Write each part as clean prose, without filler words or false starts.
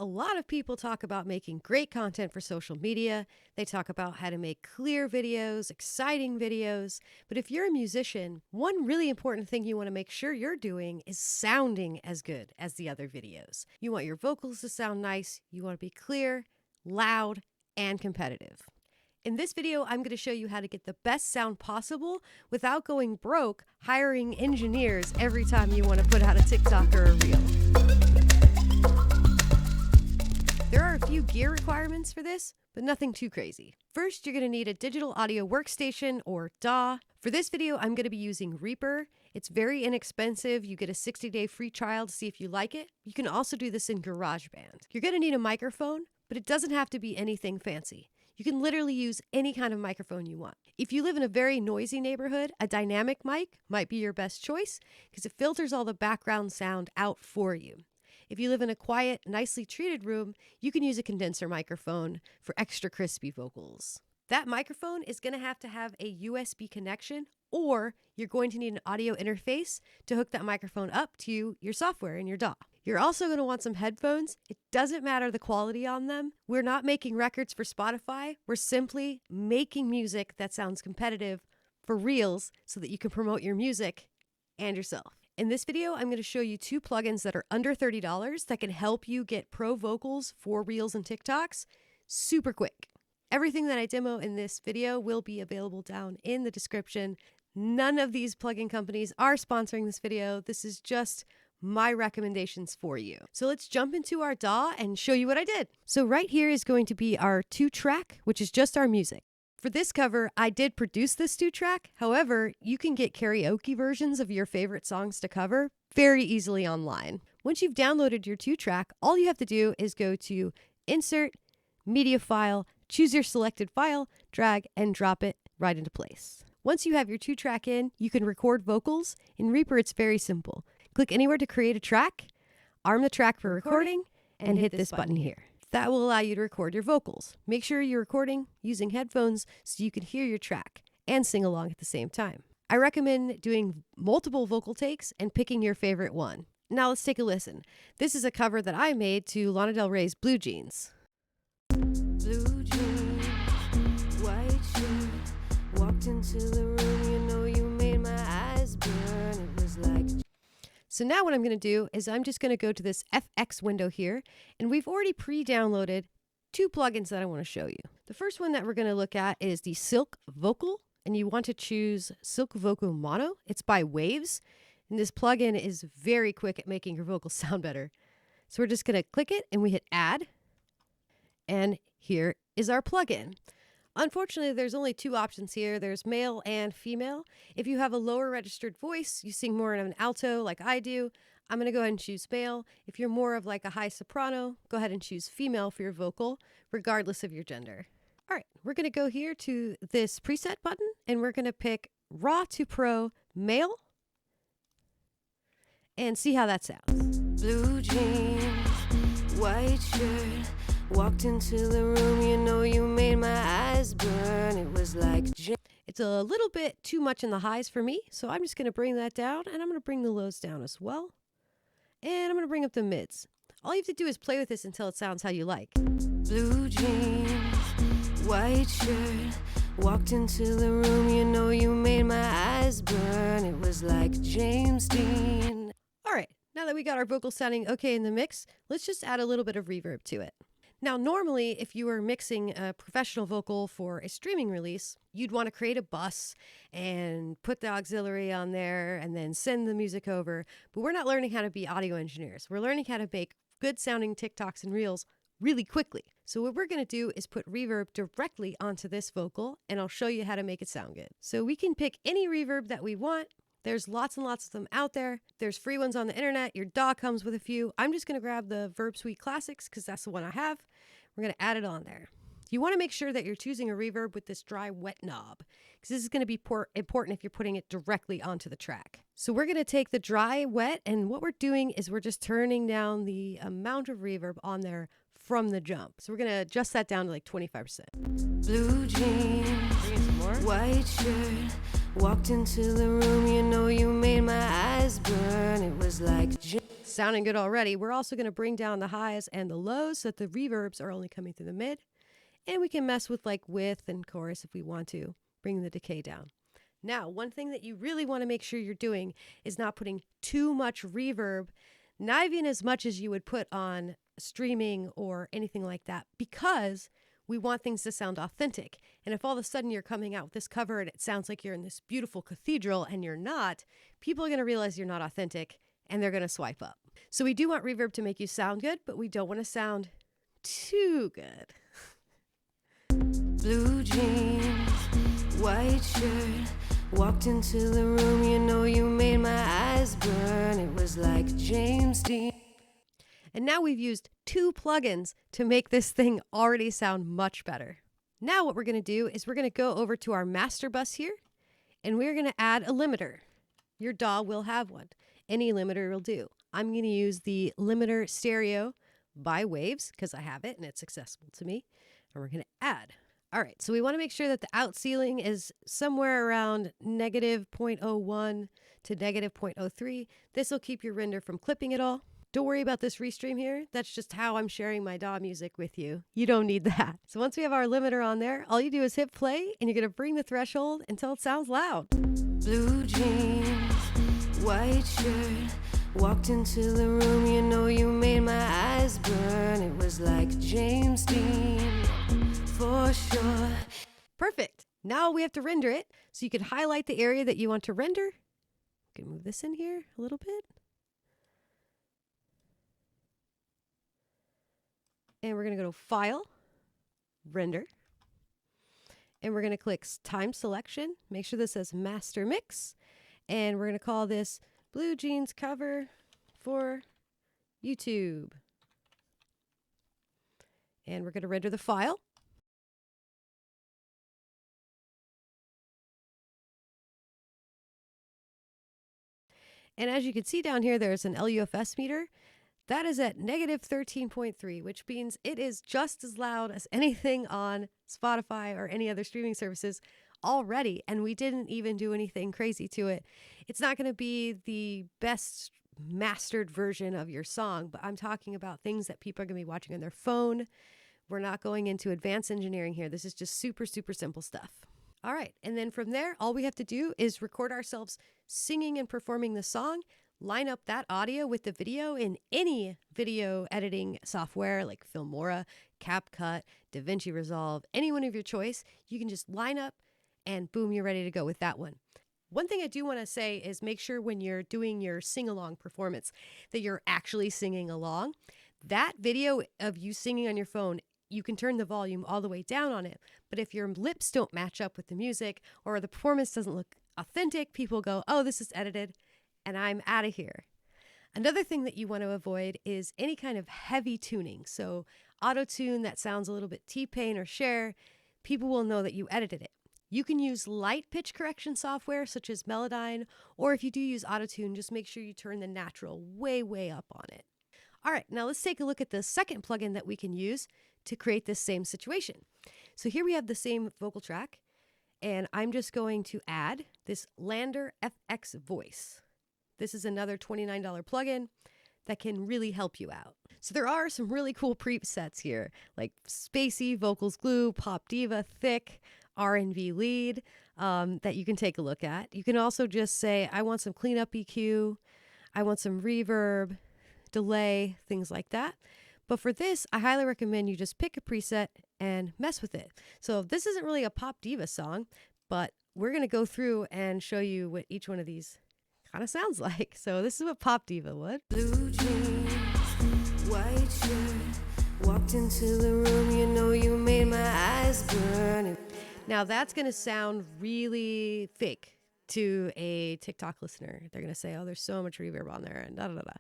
A lot of people talk about making great content for social media. They talk about how to make clear videos, exciting videos. But if you're a musician, one really important thing you want to make sure you're doing is sounding as good as the other videos. You want your vocals to sound nice. You want to be clear, loud, and competitive. In this video, I'm going to show you how to get the best sound possible without going broke hiring engineers every time you want to put out a TikTok or a reel. There are a few gear requirements for this, but nothing too crazy. First, you're going to need a digital audio workstation or DAW. For this video, I'm going to be using Reaper. It's very inexpensive. You get a 60-day free trial to see if you like it. You can also do this in GarageBand. You're going to need a microphone, but it doesn't have to be anything fancy. You can literally use any kind of microphone you want. If you live in a very noisy neighborhood, a dynamic mic might be your best choice because it filters all the background sound out for you. If you live in a quiet, nicely treated room, you can use a condenser microphone for extra crispy vocals. That microphone is going to have a USB connection, or you're going to need an audio interface to hook that microphone up to your software in your DAW. You're also going to want some headphones. It doesn't matter the quality on them. We're not making records for Spotify. We're simply making music that sounds competitive for reels so that you can promote your music and yourself. In this video, I'm going to show you two plugins that are under $30 that can help you get pro vocals for reels and TikToks super quick. Everything that I demo in this video will be available down in the description. None of these plugin companies are sponsoring this video. This is just my recommendations for you. So let's jump into our DAW and show you what I did. So right here is going to be our 2-track, which is just our music. For this cover, I did produce this 2-track. However, you can get karaoke versions of your favorite songs to cover very easily online. Once you've downloaded your 2-track, all you have to do is go to Insert, Media File, choose your selected file, drag and drop it right into place. Once you have your 2-track in, you can record vocals. In Reaper, it's very simple. Click anywhere to create a track, arm the track for recording, and hit this button here. That will allow you to record your vocals. Make sure you're recording using headphones so you can hear your track and sing along at the same time. I recommend doing multiple vocal takes and picking your favorite one. Now let's take a listen. This is a cover that I made to Lana Del Rey's Blue Jeans. Blue jeans, white shirt, walked into the room, you know you made my eyes burn, it was like... So now what I'm going to do is I'm just going to go to this FX window here, and we've already pre-downloaded two plugins that I want to show you. The first one that we're going to look at is the Silk Vocal, and you want to choose Silk Vocal Mono. It's by Waves, and this plugin is very quick at making your vocals sound better. So we're just going to click it, and we hit Add, and here is our plugin. Unfortunately, there's only two options here. There's male and female. If you have a lower registered voice, you sing more of an alto like I do, I'm going to go ahead and choose male. If you're more of like a high soprano, go ahead and choose female for your vocal, regardless of your gender. All right, we're going to go here to this preset button, and we're going to pick Raw to Pro Male and see how that sounds. Blue jeans, white shirt, walked into the room, you know you made my eyes burn, it was like... It's a little bit too much in the highs for me, so I'm just going to bring that down, and I'm going to bring the lows down as well. And I'm going to bring up the mids. All you have to do is play with this until it sounds how you like. Blue jeans, white shirt, walked into the room, you know you made my eyes burn, it was like James Dean. All right, now that we got our vocals sounding okay in the mix, let's just add a little bit of reverb to it. Now, normally, if you were mixing a professional vocal for a streaming release, you'd want to create a bus and put the auxiliary on there and then send the music over. But we're not learning how to be audio engineers. We're learning how to make good sounding TikToks and reels really quickly. So what we're going to do is put reverb directly onto this vocal, and I'll show you how to make it sound good. So we can pick any reverb that we want. There's lots and lots of them out there. There's free ones on the internet. Your DAW comes with a few. I'm just going to grab the Verb Suite Classics because that's the one I have. We're going to add it on there. You want to make sure that you're choosing a reverb with this dry wet knob because this is going to be important if you're putting it directly onto the track. So we're going to take the dry wet, and what we're doing is we're just turning down the amount of reverb on there from the jump. So we're going to adjust that down to like 25%. Blue jeans, bring in some more. White shirt, walked into the room, you know you made my eyes burn, it was like... sounding good already, we're also going to bring down the highs and the lows so that the reverbs are only coming through the mid. And we can mess with like width and chorus if we want to, bring the decay down. Now, one thing that you really want to make sure you're doing is not putting too much reverb, not even as much as you would put on streaming or anything like that, because we want things to sound authentic. And if all of a sudden you're coming out with this cover and it sounds like you're in this beautiful cathedral and you're not, people are going to realize you're not authentic and they're going to swipe up. So we do want reverb to make you sound good, but we don't want to sound too good. Blue jeans, white shirt, walked into the room, you know you made my eyes burn. It was like James Dean. And now we've used 2 plugins to make this thing already sound much better. Now what we're going to do is we're going to go over to our master bus here, and we're going to add a limiter. Your DAW will have one. Any limiter will do. I'm going to use the limiter stereo by Waves because I have it and it's accessible to me. And we're going to add. All right, so we want to make sure that the out ceiling is somewhere around -0.01 to -0.03. This will keep your render from clipping at all. Don't worry about this restream here. That's just how I'm sharing my DAW music with you. You don't need that. So once we have our limiter on there, all you do is hit play and you're going to bring the threshold until it sounds loud. Blue jeans, white shirt, walked into the room, you know you made my eyes burn. It was like James Dean, for sure. Perfect. Now we have to render it. So you can highlight the area that you want to render. You can move this in here a little bit. And we're going to go to File, Render. And we're going to click Time Selection. Make sure this says Master Mix. And we're going to call this Blue Jeans Cover for YouTube. And we're going to render the file. And as you can see down here, there's an LUFS meter. That is at -13.3, which means it is just as loud as anything on Spotify or any other streaming services already. And we didn't even do anything crazy to it. It's not going to be the best mastered version of your song, but I'm talking about things that people are going to be watching on their phone. We're not going into advanced engineering here. This is just super, super simple stuff. All right. And then from there, all we have to do is record ourselves singing and performing the song. Line up that audio with the video in any video editing software like Filmora, CapCut, DaVinci Resolve, any one of your choice. You can just line up and boom, you're ready to go with that one. One thing I do want to say is make sure when you're doing your sing-along performance that you're actually singing along. That video of you singing on your phone, you can turn the volume all the way down on it. But if your lips don't match up with the music or the performance doesn't look authentic, people go, oh, this is edited. And I'm out of here. Another thing that you want to avoid is any kind of heavy tuning. So auto-tune that sounds a little bit T-Pain or Cher, people will know that you edited it. You can use light pitch correction software such as Melodyne, or if you do use auto-tune, just make sure you turn the natural way, way up on it. All right, now let's take a look at the second plugin that we can use to create this same situation. So here we have the same vocal track, and I'm just going to add this Landr FX voice. This is another $29 plugin that can really help you out. So there are some really cool presets here, like Spacey, Vocals Glue, Pop Diva, Thick, R&B Lead, that you can take a look at. You can also just say, I want some cleanup EQ, I want some reverb, delay, things like that. But for this, I highly recommend you just pick a preset and mess with it. So this isn't really a Pop Diva song, but we're going to go through and show you what each one of these kind of sounds like. So this is what Pop Diva would. Blue jeans, white shirt, walked into the room, you know you made my eyes burn. Now that's going to sound really fake to a TikTok listener. They're going to say, oh, there's so much reverb on there and da da da da.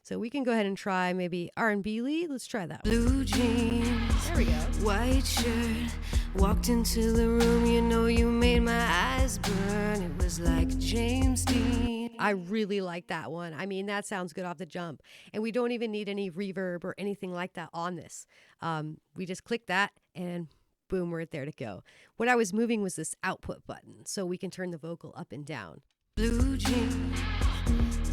So we can go ahead and try maybe R&B lead. Let's try that one. Blue jeans, there we go. White shirt, walked into the room, you know you made my eyes burn. It was like James Dean. I really like that one. I mean, that sounds good off the jump. And we don't even need any reverb or anything like that on this. We just click that and boom, we're there to go. What I was moving was this output button, so we can turn the vocal up and down. Blue jeans,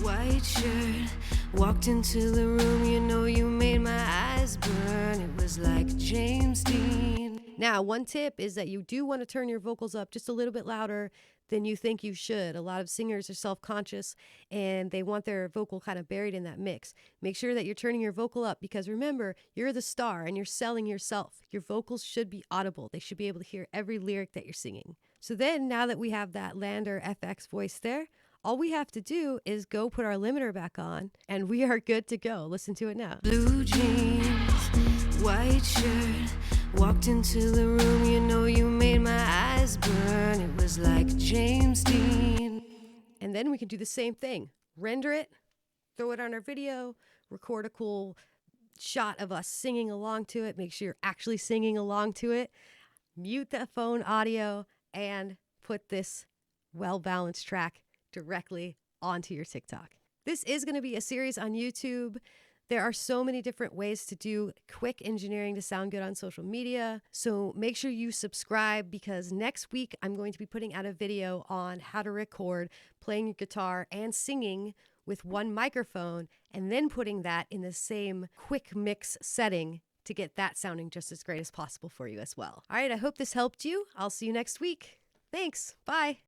white shirt. Walked into the room, you know you made my eyes burn. It was like James Dean. Now, one tip is that you do want to turn your vocals up just a little bit louder than you think you should. A lot of singers are self-conscious and they want their vocal kind of buried in that mix. Make sure that you're turning your vocal up because remember, you're the star and you're selling yourself. Your vocals should be audible. They should be able to hear every lyric that you're singing. So then, now that we have that Landr FX voice there, all we have to do is go put our limiter back on and we are good to go. Listen to it now. Blue jeans, white shirt. Walked into the room, you know you made my eyes burn. It was like James Dean. And then we can do the same thing. Render it, throw it on our video, record a cool shot of us singing along to it. Make sure you're actually singing along to it. Mute the phone audio and put this well-balanced track directly onto your TikTok. This is going to be a series on YouTube. There are so many different ways to do quick engineering to sound good on social media. So make sure you subscribe because next week I'm going to be putting out a video on how to record playing your guitar and singing with one microphone and then putting that in the same quick mix setting to get that sounding just as great as possible for you as well. All right, I hope this helped you. I'll see you next week. Thanks. Bye.